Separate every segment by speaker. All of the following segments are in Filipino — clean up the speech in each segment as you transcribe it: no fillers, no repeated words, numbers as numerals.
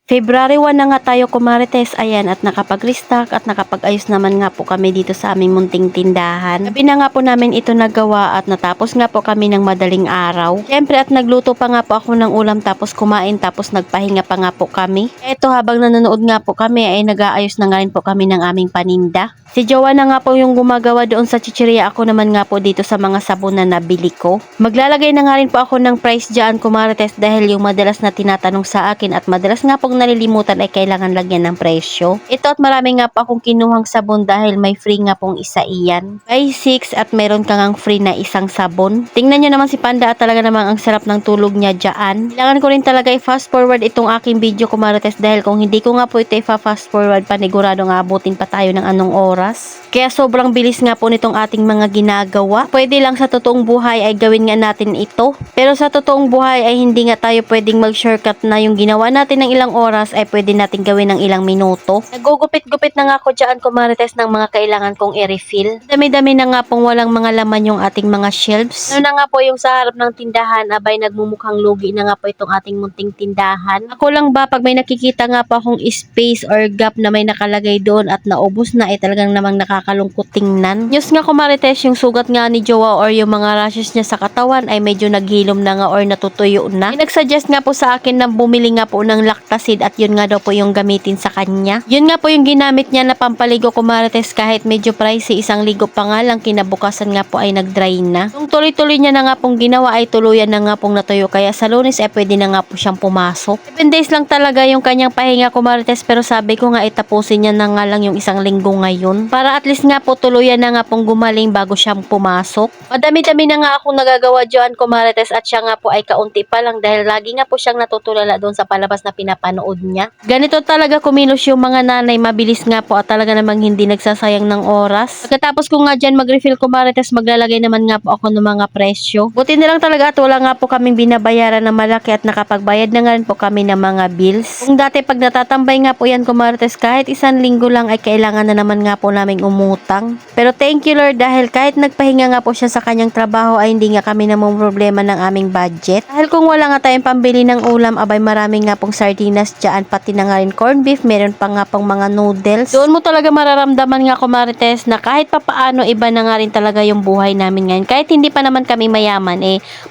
Speaker 1: February 1 na nga tayo kumarites, ayan, at nakapag-restock at nakapag-ayos naman nga po kami dito sa aming munting tindahan. Gabi na nga po namin ito nagawa at natapos nga po kami ng madaling araw. Siyempre at nagluto pa nga po ako ng ulam tapos kumain tapos nagpahinga pa nga po kami. Eto habang nanonood nga po kami ay nag-aayos na nga rin po kami ng aming paninda. Si Jowa na nga po yung gumagawa doon sa chichirya, ako naman nga po dito sa mga sabon na nabili ko. Maglalagay na nga rin po ako ng price dyan kumarites dahil yung madalas na tinatanong sa akin at madalas nga pong nalilimutan ay kailangan lagyan ng presyo. Ito at marami nga po akong kinuhang sabon dahil may free nga pong isa iyan. Buy 6 at meron ka ngang free na isang sabon. Tingnan nyo naman si Panda at talaga namang ang sarap ng tulog niya dyan. Kailangan ko rin talaga i-fast forward itong aking video kumarites dahil kung hindi ko nga po ito i-fast forward panigurado nga abutin pa tayo ng anong oras. Kaya sobrang bilis nga po nitong ating mga ginagawa. Pwede lang sa totoong buhay ay gawin nga natin ito. Pero sa totoong buhay ay hindi nga tayo pwedeng mag-shortcut na yung ginawa natin ng ilang oras ay pwede natin gawin ng ilang minuto. Nagugupit-gupit na nga ako dyan kumarites ng mga kailangan kong i-refill. Dami-dami na nga pong walang mga laman yung ating mga shelves. Ano na nga po yung sa harap ng tindahan abay nagmumukhang lugi na nga po itong ating munting tindahan. Ako lang ba pag may nakikita nga po akong space or gap na may nakalagay doon at naubos na ay talagang namang nakakalungkot tingnan. News nga kumarites yung sugat nga ni Jowa or yung mga rashes niya sa katawan ay medyo naghilom na nga or natutuyo na. Ay, nagsuggest nga po sa akin na bumili nga po ng Lactacid at yun nga daw po yung gamitin sa kanya. Yun nga po yung ginamit niya na pampaligo kumarites kahit medyo pricey, isang ligo pa nga lang kinabukasan nga po ay nag-dry na. Nung tuloy-tuloy niya na nga pong ginawa ay tuluyan na nga pong natuyo kaya sa Lunes ay pwede na nga po siyang pumasok. 7 days lang talaga yung kanyang pahinga kumarites pero sabi ko nga itapusin niya na nga lang yung isang linggo ngayon. Para at least nga po tuluyan na nga pong gumaling bago siyang pumasok. Madami-dami na nga akong nagagawa dyan kumarites at siya nga po ay kaunti pa lang dahil lagi nga po siyang natutulala doon sa palabas na pinapanood niya. Ganito talaga kumilos yung mga nanay, mabilis nga po at talaga namang hindi nagsasayang ng oras. Pagkatapos ko nga dyan mag-refill kumarites, maglalagay naman nga po ako ng mga presyo. Buti na lang talaga at wala nga po kaming binabayaran na malaki at nakapagbayad na nga rin po kami ng mga bills. Kung dati pag natatambay nga po yan kumarites kahit isang linggo lang ay kailangan na naman nga po naming umutang. Pero thank you Lord dahil kahit nagpahinga nga po siya sa kanyang trabaho ay hindi nga kami namang problema ng aming budget. Dahil kung wala nga tayong pambili ng ulam abay marami nga pong sardinas dyan pati na nga rin corned beef, meron pa nga pong mga noodles. Doon mo talaga mararamdaman nga kumarites na kahit papaano iba na nga rin talaga yung buhay namin ngayon. Kahit hindi pa naman kami mayaman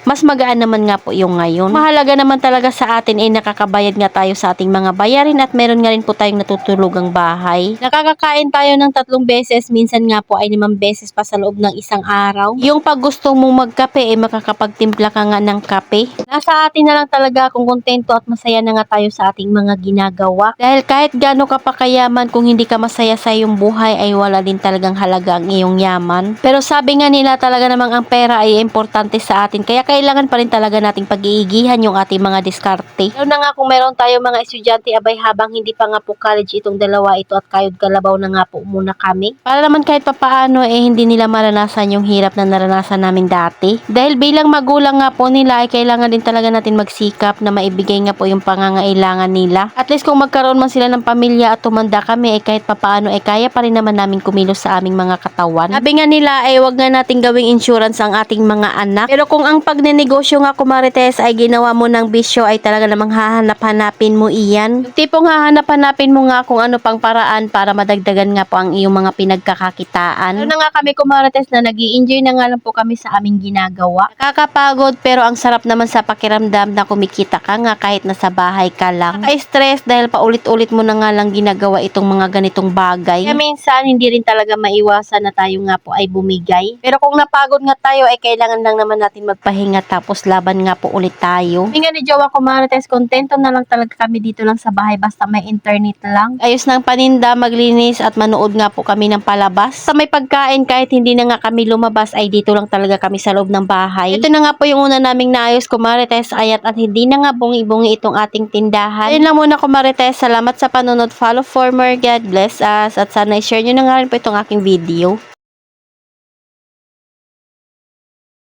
Speaker 1: mas magaan naman nga po yung ngayon. Mahalaga naman talaga sa atin nakakabayad nga tayo sa ating mga bayarin at meron nga rin po tayong natutulugang bahay. Nakakakain tayo ng 3 beses, minsan nga po ay 5 beses pa sa loob ng isang araw. Yung pag gusto mong magkape makakapagtimpla ka nga ng kape. Nasa atin na lang talaga kung kontento at masaya na nga tayo sa ating mga ginagawa. Dahil kahit gaano ka pa kayaman kung hindi ka masaya sa iyong buhay ay wala din talagang halaga ang iyong yaman. Pero sabi nga nila talaga namang ang pera ay importante sa atin kaya kailangan pa rin talaga nating pag-iigihan yung ating mga diskarte. Lalo na nga kung meron tayo mga estudyante abay habang hindi pa nga po college itong dalawa ito at kayod kalabaw na nga po muna kami. Para naman kahit papaano hindi nila maranasan yung hirap na naranasan namin dati. Dahil bilang magulang nga po nila ay kailangan din talaga natin magsikap na maibigay nga po yung pangangailangan nila. At least kung magkaroon man sila ng pamilya at tumanda kami kahit papaano kaya pa rin naman namin kumilos sa aming mga katawan. Sabi nga nila wag nga nating gawing insurance ang ating mga anak. Pero kung ang pagnenegosyo nga kumarites ay ginawa mo ng bisyo ay talaga namang hahanap-hanapin mo iyan. Yung tipong hahanap-hanapin mo nga kung ano pang paraan para madagdagan nga po ang iyong mga pinagkakakitaan. Ano na nga kami kumarites na nag-i-enjoy na nga lang po kami sa aming ginagawa. Nakakapagod pero ang sarap naman sa pakiramdam na kumikita ka nga kahit nasa bahay ka lang. Nakaka-stress dahil paulit-ulit mo na nga lang ginagawa itong mga ganitong bagay. Kaya minsan hindi rin talaga maiwasan na tayo nga po ay bumigay. Pero kung napagod nga tayo ay kailangan lang naman natin magpahinga tapos laban nga po ulit tayo. Hindi nga ni Jowa kumarites, kontento na lang talaga kami dito lang sa bahay basta may internet lang. Ayos ng paninda, maglinis at manood nga po kami ng palabas. Sa may pagkain kahit hindi na nga kami lumabas ay dito lang talaga kami sa loob ng bahay. Ito na nga po yung una naming naayos kumarites at hindi na nga bungi-bungi itong ating tindahan. Ayun lang muna kumarites, salamat sa panonood, follow for more, God bless us at sana i-share nyo na nga rin po itong aking video.